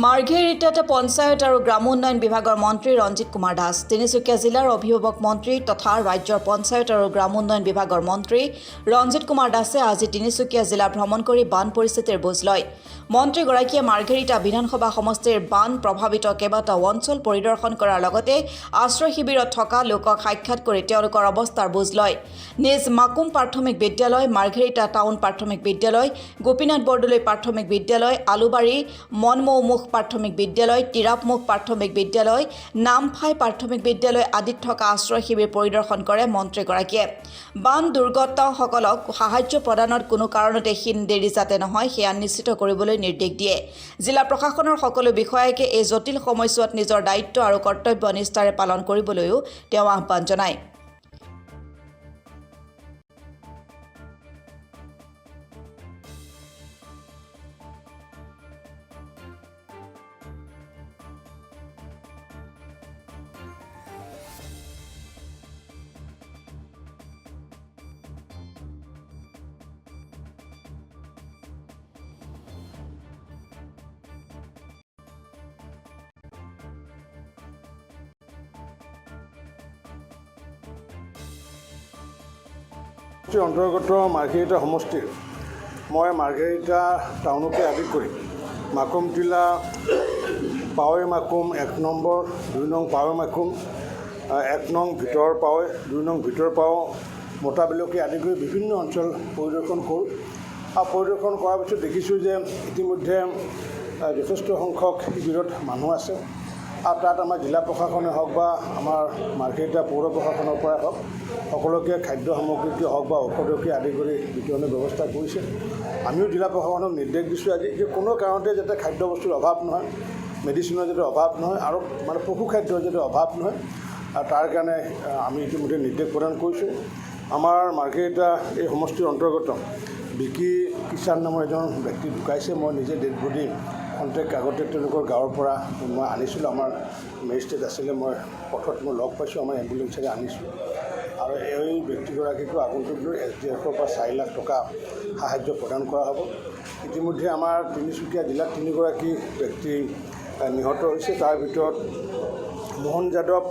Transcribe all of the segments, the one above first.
মাৰ্ঘেৰিটাত পঞ্চায়ত আৰু গ্ৰাম উন্নয়ন বিভাগৰ মন্ত্ৰী ৰঞ্জিত কুমাৰ দাস, তিনিচুকীয়া জিলাৰ অভিভাৱক মন্ত্ৰী তথা ৰাজ্যৰ পঞ্চায়ত আৰু গ্ৰাম উন্নয়ন বিভাগৰ মন্ত্ৰী ৰঞ্জিত কুমাৰ দাসে আজি তিনিচুকীয়া জিলা ভ্ৰমণ কৰি বান পৰিস্থিতিৰ বুজ লয়। মন্ত্ৰীগৰাকীয়ে মাৰ্ঘেৰিটা বিধানসভা সমষ্টিৰ বান প্ৰভাৱিত কেইবাটাও অঞ্চল পৰিদৰ্শন কৰাৰ লগতে আশ্ৰয় শিবিৰত থকা লোকক সাক্ষাৎ কৰি তেওঁলোকৰ অৱস্থাৰ বুজ লয়। নিজ মাকুম প্ৰাথমিক বিদ্যালয়, মাৰ্ঘেৰিটা টাউন প্ৰাথমিক বিদ্যালয়, গোপীনাথ বৰদলৈ প্ৰাথমিক বিদ্যালয়, আলুবাৰী মনমৌমুখ প্ৰাথমিক বিদ্যালয়, তিৰাপমুখ প্ৰাথমিক বিদ্যালয়, নামফাই প্ৰাথমিক বিদ্যালয় আদিত থকা আশ্ৰয় শিবিৰ পৰিদৰ্শন কৰে মন্ত্ৰীগৰাকীয়ে। বান দুৰ্গতসকলক সাহায্য প্ৰদানত কোনো কাৰণতে হীন দেৰি যাতে নহয় সেয়া নিশ্চিত কৰিবলৈ নিৰ্দেশ দিয়ে। জিলা প্ৰশাসনৰ সকলো বিষয়াকে এই জটিল সময়ছোৱাত নিজৰ দায়িত্ব আৰু কৰ্তব্য নিষ্ঠাৰে পালন কৰিবলৈও তেওঁ আহ্বান জনায়। অন্তৰ্গত মাৰ্ঘেৰিটা সমষ্টিৰ মই মাৰ্ঘেৰিটা টাউনকে আদি কৰি মাকুম টিলা, পাৱৈ মাকুম 1 নম্বৰ, 2 নং পাৱৈ মাকুম, 1 নং ভিতৰ পাৱৈ, 2 নং ভিতৰ পাৱ, মোটাবিলকে আদি কৰি বিভিন্ন অঞ্চল পৰিদৰ্শন কৰোঁ। আৰু পৰিদৰ্শন কৰাৰ পিছত দেখিছোঁ যে ইতিমধ্যে যথেষ্ট সংখ্যক শিবিৰত মানুহ আছে। আৰু তাত আমাৰ জিলা প্ৰশাসনে হওক বা আমাৰ মাৰ্ঘেৰিটা পৌৰ প্ৰশাসনৰ পৰাই হওক সকলোকে খাদ্য সামগ্ৰীকে হওক বা ঔষধকে আদি কৰি বিতৰণৰ ব্যৱস্থা কৰিছে। আমিও জিলা প্ৰশাসনক নিৰ্দেশ দিছোঁ আজি যে কোনো কাৰণতে যাতে খাদ্য বস্তুৰ অভাৱ নহয়, মেডিচিনৰ যাতে অভাৱ নহয় আৰু মানে পশু খাদ্যৰ যাতে অভাৱ নহয়, আৰু তাৰ কাৰণে আমি ইতিমধ্যে নিৰ্দেশ প্ৰদান কৰিছোঁ। আমাৰ মাৰ্ঘেৰিটা এই সমষ্টিৰ অন্তৰ্গত বিকি কিষাণ নামৰ এজন ব্যক্তি ঢুকাইছে। মই নিজে ডেড বডি কণ্টেক্ট আগতে তেওঁলোকৰ গাঁৱৰ পৰা মই আনিছিলোঁ। আমাৰ মেজিষ্ট্ৰেট আছিলে, মই পথত মই লগ পাইছোঁ, আমাৰ এম্বুলেঞ্চেৰে আনিছোঁ। আৰু এই ব্যক্তিগৰাকীকো আগন্তুক লৈ SDFৰ পৰা 4 লাখ টকা সাহায্য প্ৰদান কৰা হ'ব। ইতিমধ্যে আমাৰ তিনিচুকীয়া জিলাত 3 গৰাকী ব্যক্তি নিহত হৈছে। তাৰ ভিতৰত মোহন যাদৱ,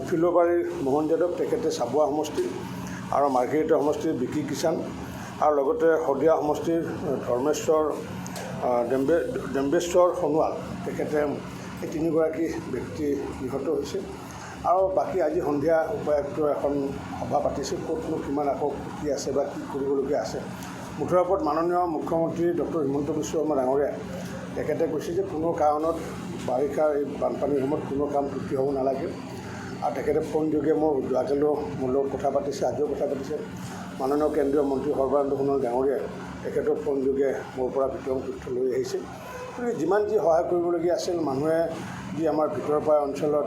ফিলবাৰীৰ মোহন যাদৱ, তেখেতে চাবুৱা সমষ্টিৰ, আৰু মাৰ্ঘেৰিটা সমষ্টিৰ বিকি কিষাণ, আৰু লগতে শদিয়া সমষ্টিৰ ধৰ্মেশ্বৰ ডেম্বেশ্বৰ সোণোৱাল, তেখেতে এই 3 গৰাকী ব্যক্তি নিহত হৈছে। আৰু বাকী আজি সন্ধিয়া উপায়ুক্ত এখন সভা পাতিছে, ক'তনো কিমান আকৌ কি আছে বা কি কৰিবলগীয়া আছে। মুঠৰ ওপৰত মাননীয় মুখ্যমন্ত্ৰী ডক্টৰ হিমন্ত বিশ্ব শৰ্মা ডাঙৰীয়াই তেখেতে কৈছে যে কোনো কাৰণত বাৰিষাৰ এই বানপানীৰ সময়ত কোনো কাম ত্ৰুটি হ'ব নালাগে। আৰু তেখেতে ফোনযোগে মোৰ যোৱাকালিও মোৰ লগত কথা পাতিছে, আজিও কথা পাতিছে। মাননীয় কেন্দ্ৰীয় মন্ত্ৰী সৰ্বানন্দ সোণোৱাল ডাঙৰীয়াই তেখেতৰ ফোনযোগে মোৰ পৰা বিতৰণ তথ্য লৈ আহিছে। গতিকে যিমান যি সহায় কৰিবলগীয়া আছিল, মানুহে যি আমাৰ ভিতৰৰ পৰা অঞ্চলত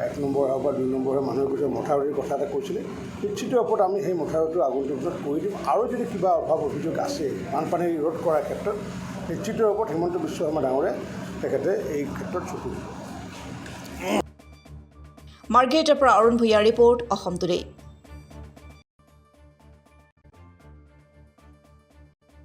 1 নম্বৰ হওক বা 2 নম্বৰ মানুহে কৈছে মথাউৰিৰ কথা এটা কৈছিলে, নিশ্চিত ওপৰত আমি সেই মথাউৰিটো আগন্তুক কৰি দিম। আৰু যদি কিবা অভাৱ অভিযোগ আছে বানপানী ৰোধ কৰাৰ ক্ষেত্ৰত, নিশ্চিত ওপৰত হিমন্ত বিশ্ব শৰ্মা ডাঙৰীয়াই তেখেতে এই ক্ষেত্ৰত চকু দিব। মাৰ্ঘেৰিটাৰ পৰা অৰুণ ভূঞাৰ ৰিপৰ্ট, অসম টুডে।